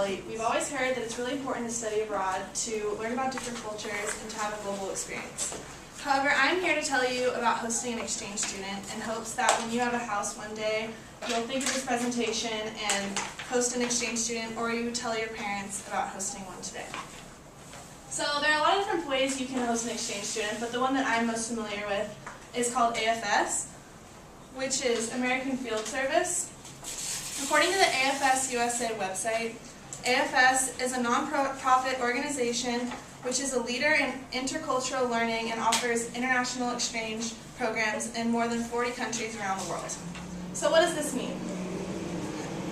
Kelly. We've always heard that it's really important to study abroad, to learn about different cultures, and to have a global experience. However, I'm here to tell you about hosting an exchange student in hopes that when you have a house one day, you'll think of this presentation and host an exchange student, or you would tell your parents about hosting one today. So there are a lot of different ways you can host an exchange student, but the one that I'm most familiar with is called AFS, which is American Field Service. According to the AFS USA website, AFS is a non-profit organization which is a leader in intercultural learning and offers international exchange programs in more than 40 countries around the world. So what does this mean?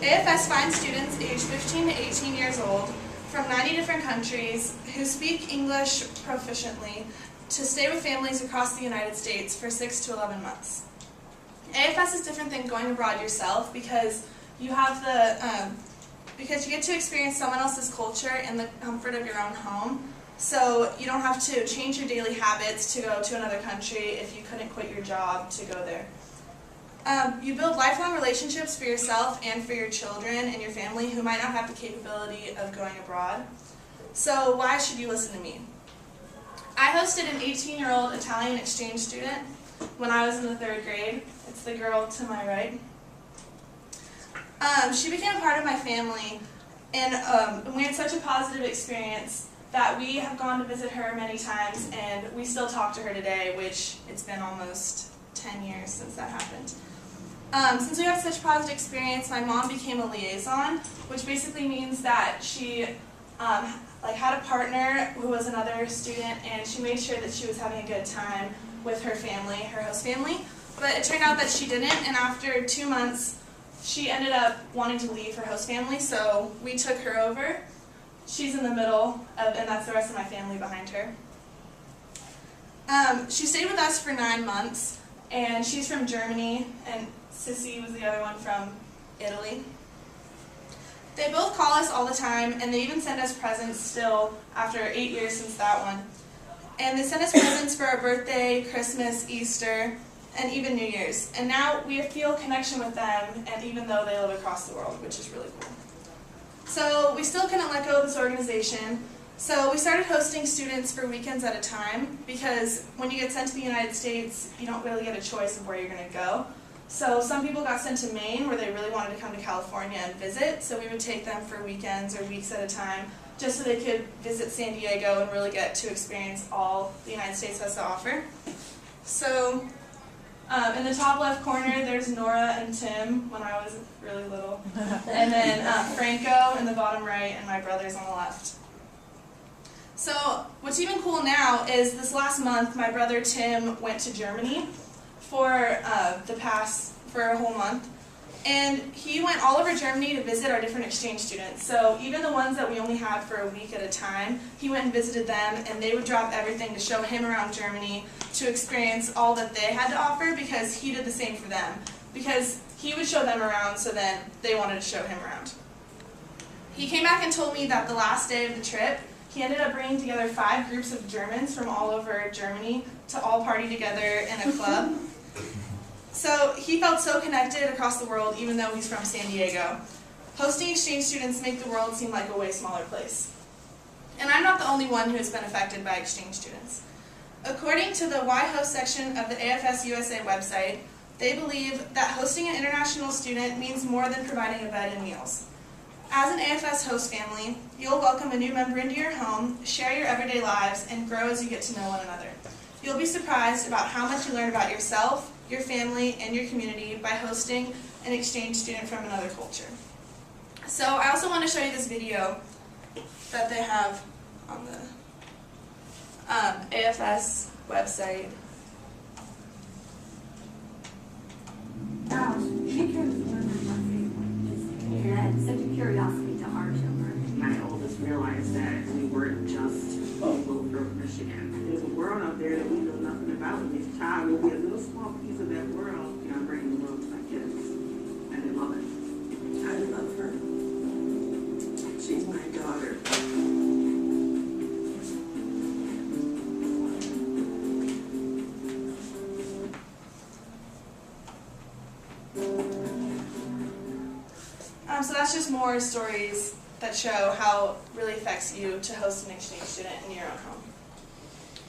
AFS finds students aged 15 to 18 years old from 90 different countries who speak English proficiently to stay with families across the United States for 6 to 11 months. AFS is different than going abroad yourself because you have because you get to experience someone else's culture in the comfort of your own home. So you don't have to change your daily habits to go to another country if you couldn't quit your job to go there. You build lifelong relationships for yourself and for your children and your family who might not have the capability of going abroad. So why should you listen to me? I hosted an 18-year-old Italian exchange student when I was in the 3rd grade. It's the girl to my right. She became a part of my family, and we had such a positive experience that we have gone to visit her many times, and we still talk to her today, which it's been almost 10 years since that happened. Since we have such a positive experience, my mom became a liaison, which basically means that she had a partner who was another student, and she made sure that she was having a good time with her family, her host family. But it turned out that she didn't, and after 2 months, she ended up wanting to leave her host family, so we took her over. She's in the middle, and that's the rest of my family behind her. She stayed with us for 9 months, and she's from Germany, and Sissy was the other one from Italy. They both call us all the time, and they even send us presents still after 8 years since that one. And they send us presents for our birthday, Christmas, Easter, and even New Year's. And now we feel a connection with them, and even though they live across the world, which is really cool. So we still couldn't let go of this organization, so we started hosting students for weekends at a time, because when you get sent to the United States, you don't really get a choice of where you're going to go. So some people got sent to Maine, where they really wanted to come to California and visit, so we would take them for weekends or weeks at a time, just so they could visit San Diego and really get to experience all the United States has to offer. So in the top left corner, there's Nora and Tim when I was really little. And then Franco in the bottom right, and my brother's on the left. So what's even cool now is this last month, my brother Tim went to Germany for a whole month. And he went all over Germany to visit our different exchange students. So even the ones that we only had for a week at a time, he went and visited them, and they would drop everything to show him around Germany, to experience all that they had to offer, because he did the same for them. Because he would show them around, so then they wanted to show him around. He came back and told me that the last day of the trip, he ended up bringing together 5 groups of Germans from all over Germany to all party together in a club. So he felt so connected across the world, even though he's from San Diego. Hosting exchange students make the world seem like a way smaller place. And I'm not the only one who has been affected by exchange students. According to the Why Host section of the AFS USA website, they believe that hosting an international student means more than providing a bed and meals. As an AFS host family, you'll welcome a new member into your home, share your everyday lives, and grow as you get to know one another. You'll be surprised about how much you learn about yourself, your family, and your community by hosting an exchange student from another culture. So I also want to show you this video that they have on the AFS website. She cares to learn about family. It adds such a curiosity to our children. My oldest realized that we weren't just people from Michigan. There's a world out there that we know nothing about, and this child will be a little small piece of that world, and I'm bringing the world to my kids, and they love it. I love her. She's my daughter. So that's just more stories that show how it really affects you to host an exchange student in your own home.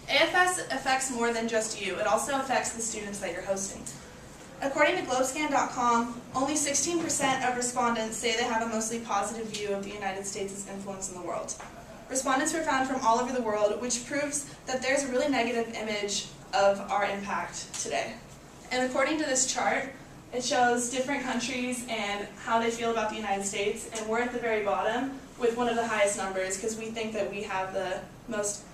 AFS affects more than just you. It also affects the students that you're hosting. According to Globescan.com, only 16% of respondents say they have a mostly positive view of the United States' influence in the world. Respondents were found from all over the world, which proves that there's a really negative image of our impact today. And according to this chart, it shows different countries and how they feel about the United States, and we're at the very bottom with one of the highest numbers because we think that we have the most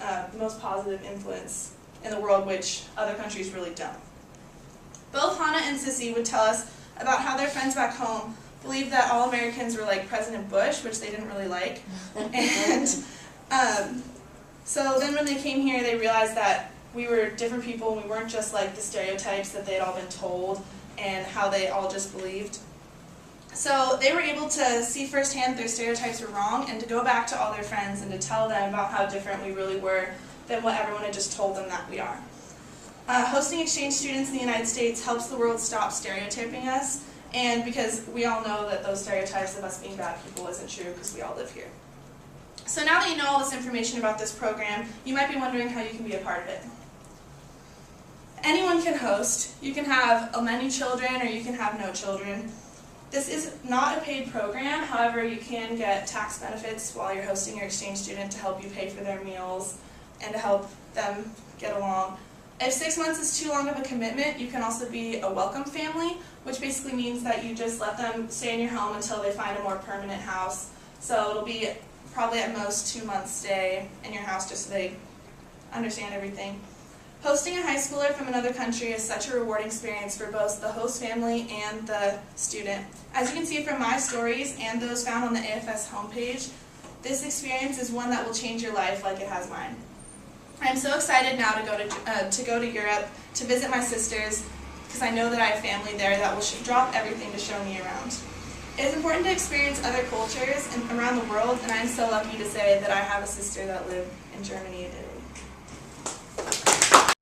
positive influence in the world, which other countries really don't. Both Hannah and Sissy would tell us about how their friends back home believed that all Americans were like President Bush, which they didn't really like. And so then when they came here, they realized that we were different people and we weren't just like the stereotypes that they had all been told and how they all just believed. So they were able to see firsthand their stereotypes were wrong and to go back to all their friends and to tell them about how different we really were than what everyone had just told them that we are. Hosting exchange students in the United States helps the world stop stereotyping us, and because we all know that those stereotypes of us being bad people isn't true because we all live here. So now that you know all this information about this program, you might be wondering how you can be a part of it. Anyone can host. You can have many children or you can have no children. This is not a paid program, however you can get tax benefits while you're hosting your exchange student to help you pay for their meals and to help them get along. If 6 months is too long of a commitment, you can also be a welcome family, which basically means that you just let them stay in your home until they find a more permanent house. So it'll be probably at most 2 months stay in your house just so they understand everything. Hosting a high schooler from another country is such a rewarding experience for both the host family and the student. As you can see from my stories and those found on the AFS homepage, this experience is one that will change your life like it has mine. I'm so excited now to go to Europe to visit my sisters because I know that I have family there that will drop everything to show me around. It is important to experience other cultures around the world, and I'm so lucky to say that I have a sister that lived in Germany and Italy.